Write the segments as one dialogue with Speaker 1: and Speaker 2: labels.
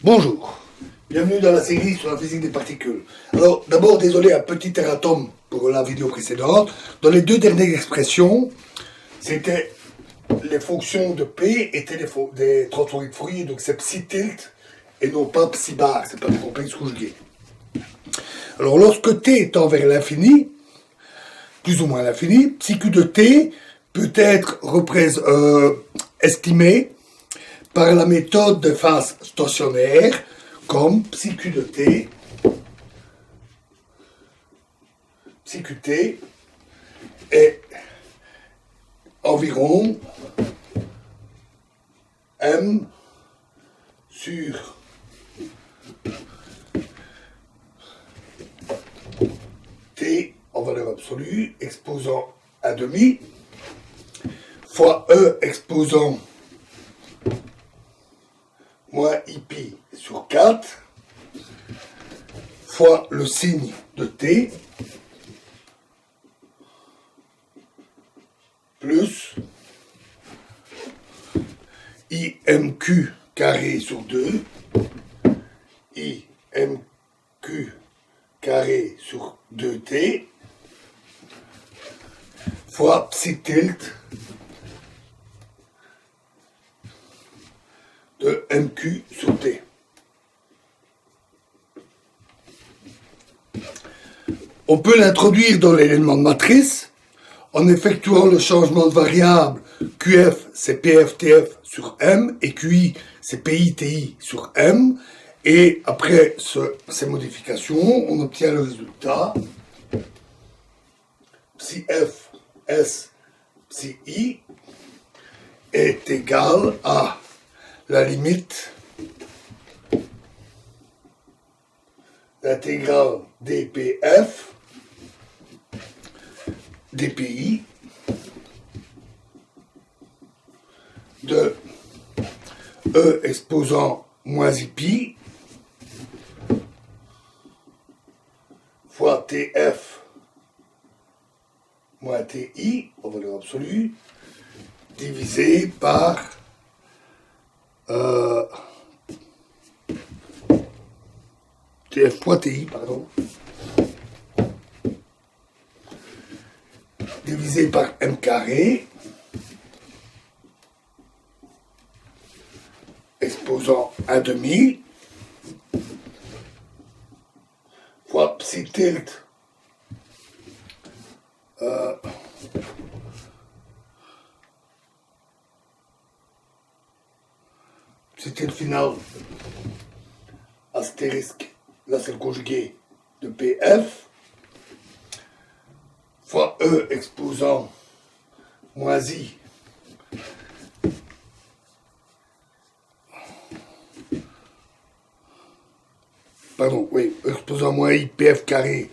Speaker 1: Bonjour, bienvenue dans la série sur la physique des particules. Alors d'abord, désolé, un petit erratum pour la vidéo précédente. Dans les deux dernières expressions, c'était les fonctions de P étaient des transformées de Fourier, donc c'est psi tilt et non pas psi bar, c'est pas du complexe conjugué. Alors lorsque t tend vers l'infini, plus ou moins l'infini, psi q de t peut être estimé par la méthode de phase stationnaire comme psi q de t, psi qt est environ m sur t en valeur absolue exposant à demi fois e exposant moins ip sur 4 fois le signe de t plus imq carré sur 2 imq carré sur 2t fois psi tilt de mq sur t. On peut l'introduire dans l'élément de matrice en effectuant le changement de variable qf c'est pftf sur m et qi c'est piti sur m, et après ces modifications on obtient le résultat psi f s psi i est égal à la limite l'intégrale dpf dpi de e exposant moins ip fois tf moins ti en valeur absolue divisé par tf fois ti, pardon, divisé par m carré exposant un demi fois psi tilt c'était le final astérisque, là c'est le conjugué de pf fois e exposant moins i pardon, oui, exposant moins i pf carré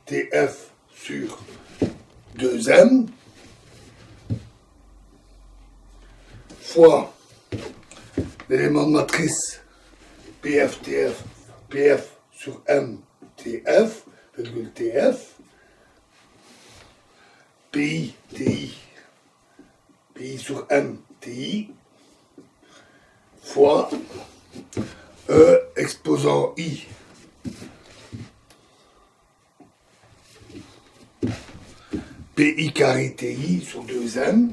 Speaker 1: tf sur 2m fois l'élément de matrice pf sur m tf, virgule tf, pi sur m ti, fois e exposant i pi carré ti sur 2m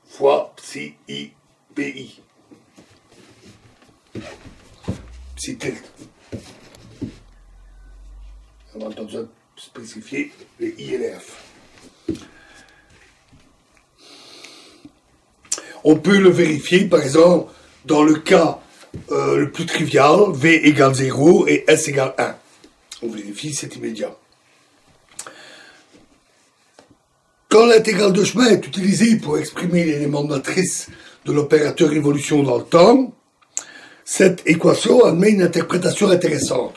Speaker 1: fois psi i pi psi tilt. On va entendre spécifier les i et les f. On peut le vérifier, par exemple, dans le cas le plus trivial, v égale 0 et s égale 1. On vérifie, c'est immédiat. Quand l'intégrale de chemin est utilisée pour exprimer l'élément de matrice de l'opérateur évolution dans le temps, cette équation admet une interprétation intéressante.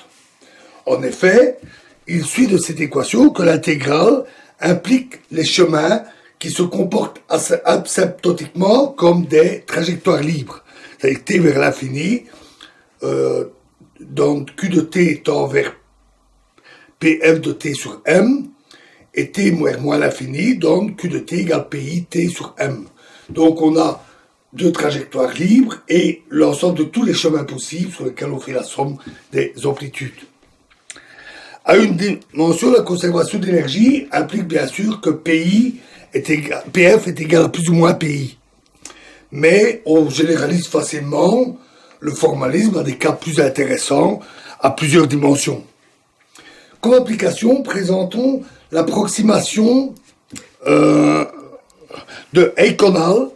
Speaker 1: En effet, il suit de cette équation que l'intégrale implique les chemins qui se comportent asymptotiquement comme des trajectoires libres. C'est-à-dire t vers l'infini, dans q de t tend vers pf de t sur m, et t moins l'infini donne q de t égale pi t sur m. Donc on a deux trajectoires libres et l'ensemble de tous les chemins possibles sur lesquels on fait la somme des amplitudes. À une dimension, la conservation d'énergie implique bien sûr que PF est égal à plus ou moins PI. Mais on généralise facilement le formalisme à des cas plus intéressants à plusieurs dimensions. Comme application, présentons l'approximation de Eikonal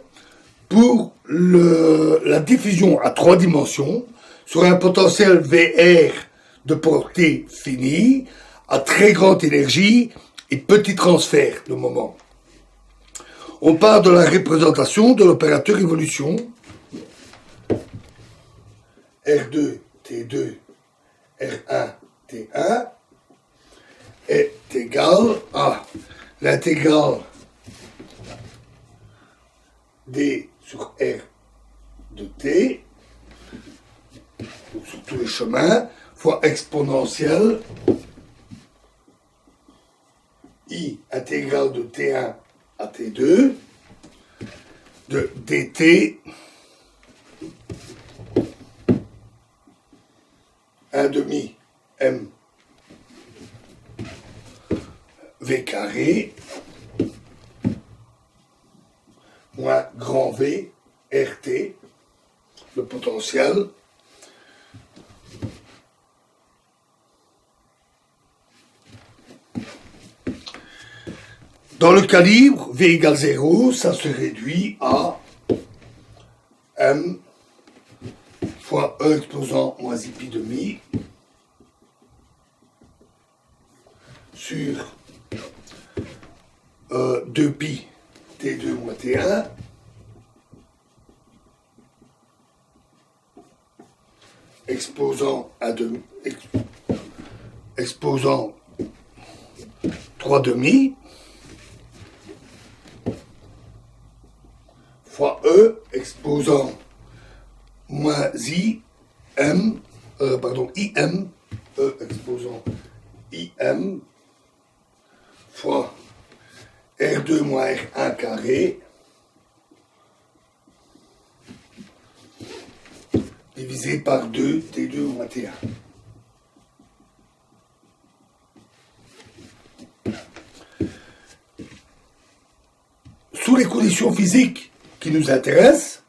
Speaker 1: pour la diffusion à 3 dimensions sur un potentiel VR de portée finie à très grande énergie et petit transfert de moment. On part de la représentation de l'opérateur évolution R2, T2, R1, T1 est égal à l'intégrale D sur R de T, sur tous les chemins, fois exponentielle I intégrale de T1 à T2 de dt 1 demi m v carré moins grand V RT, le potentiel, dans le calibre, V égale 0, ça se réduit à M fois E exposant moins I pi demi sur 2 pi T2 moins T1 exposant 3 demi fois E exposant moins I M IM E exposant IM fois R2 moins R1 carré divisé par 2 T2 moins T1. Sous les conditions physiques qui nous intéressent,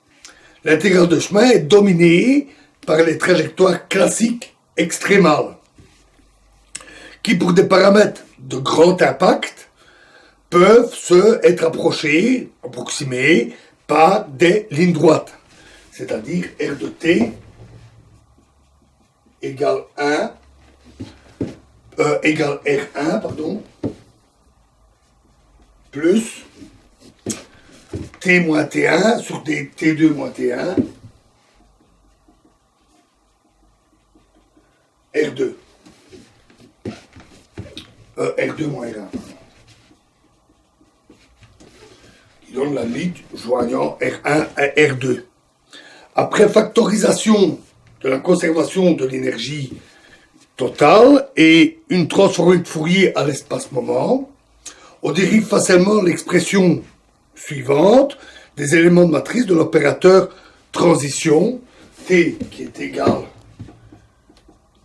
Speaker 1: l'intégrale de chemin est dominée par les trajectoires classiques extrémales, qui pour des paramètres de grand impact peuvent être approximés par des lignes droites, c'est-à-dire R de T égale 1, égale R1, plus T moins T1 sur des T2 moins T1, R2. R2 moins R1. Qui donne la ligne joignant R1 à R2. Après factorisation de la conservation de l'énergie totale et une transformée de Fourier à l'espace-moment, on dérive facilement l'expression suivante des éléments de matrice de l'opérateur transition T qui est égal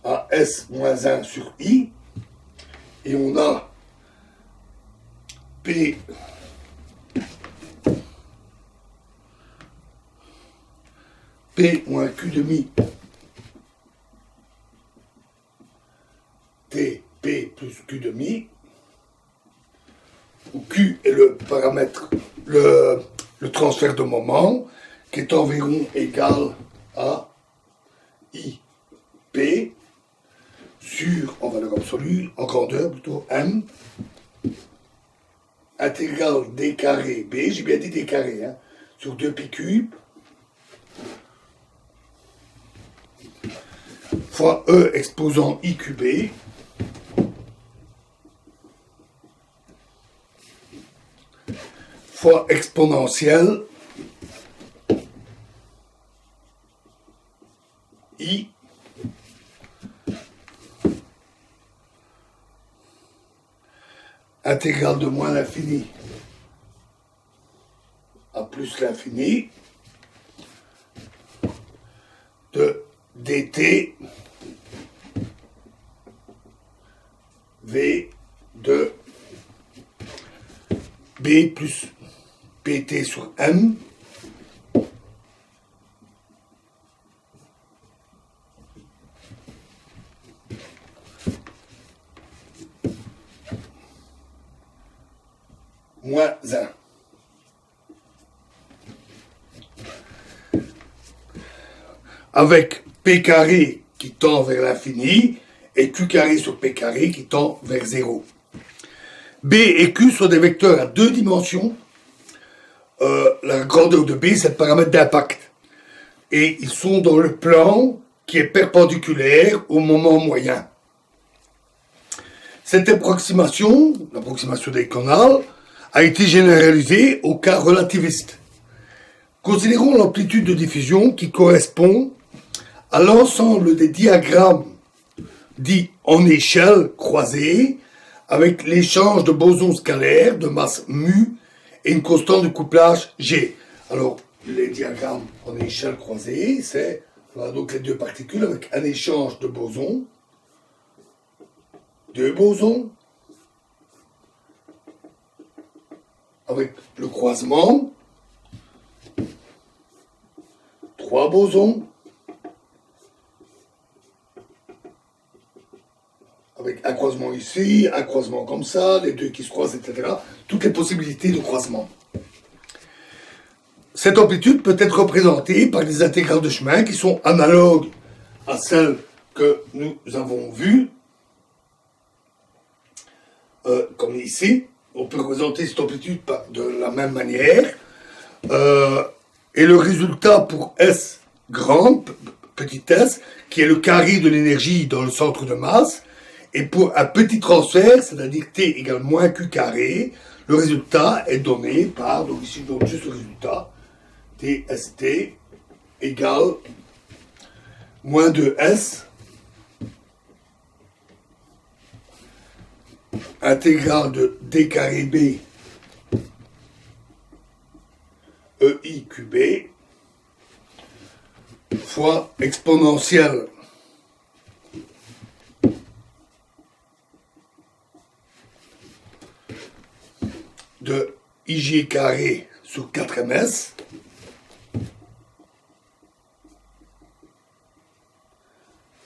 Speaker 1: à S moins 1 sur I et on a P moins Q demi T P plus Q demi où Q est le paramètre, le transfert de moment, qui est environ égal à I P sur, en valeur absolue, en grandeur plutôt, M, intégrale D carré B, j'ai bien dit D carré, hein, sur 2 pi cube, fois E exposant I cubé, fois exponentielle I intégrale de moins l'infini à plus l'infini de dt v de b plus pt sur m moins 1. Avec p carré qui tend vers l'infini et q carré sur p carré qui tend vers 0. B et q sont des vecteurs à deux dimensions. La grandeur de B, c'est le paramètre d'impact. Et ils sont dans le plan qui est perpendiculaire au moment moyen. Cette approximation, l'approximation des canals, a été généralisée au cas relativiste. Considérons l'amplitude de diffusion qui correspond à l'ensemble des diagrammes dits en échelle croisée avec l'échange de bosons scalaires de masse mu et une constante de couplage G. Alors, les diagrammes en échelle croisée, c'est voilà, donc les deux particules avec un échange de bosons, deux bosons, avec le croisement, trois bosons, avec un croisement ici, un croisement comme ça, les deux qui se croisent, etc. Toutes les possibilités de croisement. Cette amplitude peut être représentée par des intégrales de chemin qui sont analogues à celles que nous avons vues, comme ici. On peut représenter cette amplitude de la même manière. Et le résultat pour S grand, petit s, qui est le carré de l'énergie dans le centre de masse, et pour un petit transfert, c'est-à-dire t égale moins q carré, le résultat est donné par, donc ici je donne juste le résultat, tst égale moins 2s intégrale de d carré b ei qb fois exponentielle de ig carré sur 4ms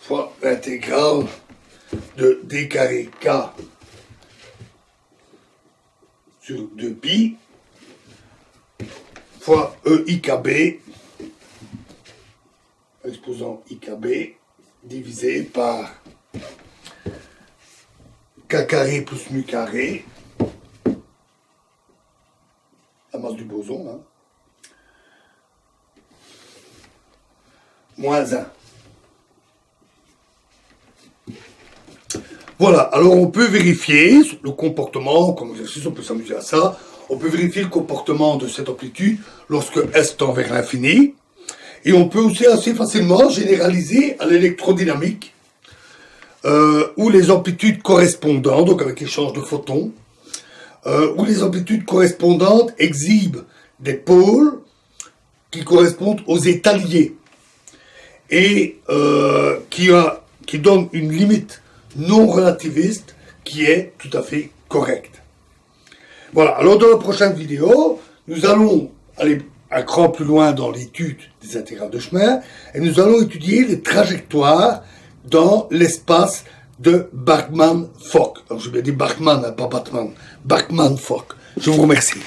Speaker 1: fois l'intégrale de d carré k sur 2pi fois EIKB, exposant IKB, divisé par K carré plus mu carré, la masse du boson, hein, moins 1. Voilà, alors on peut vérifier le comportement, comme exercice on peut s'amuser à ça, on peut vérifier le comportement de cette amplitude lorsque S tend vers l'infini, et on peut aussi assez facilement généraliser à l'électrodynamique, où les amplitudes correspondantes, donc avec l'échange de photons, où les amplitudes correspondantes exhibent des pôles qui correspondent aux états liés, et qui donnent une limite non relativiste qui est tout à fait correcte. Voilà, alors dans la prochaine vidéo, nous allons aller un cran plus loin dans l'étude des intégrales de chemin et nous allons étudier les trajectoires dans l'espace de Bachmann-Fock. Alors je vais dire Bachmann, pas Batman, Bachmann-Fock. Je vous remercie.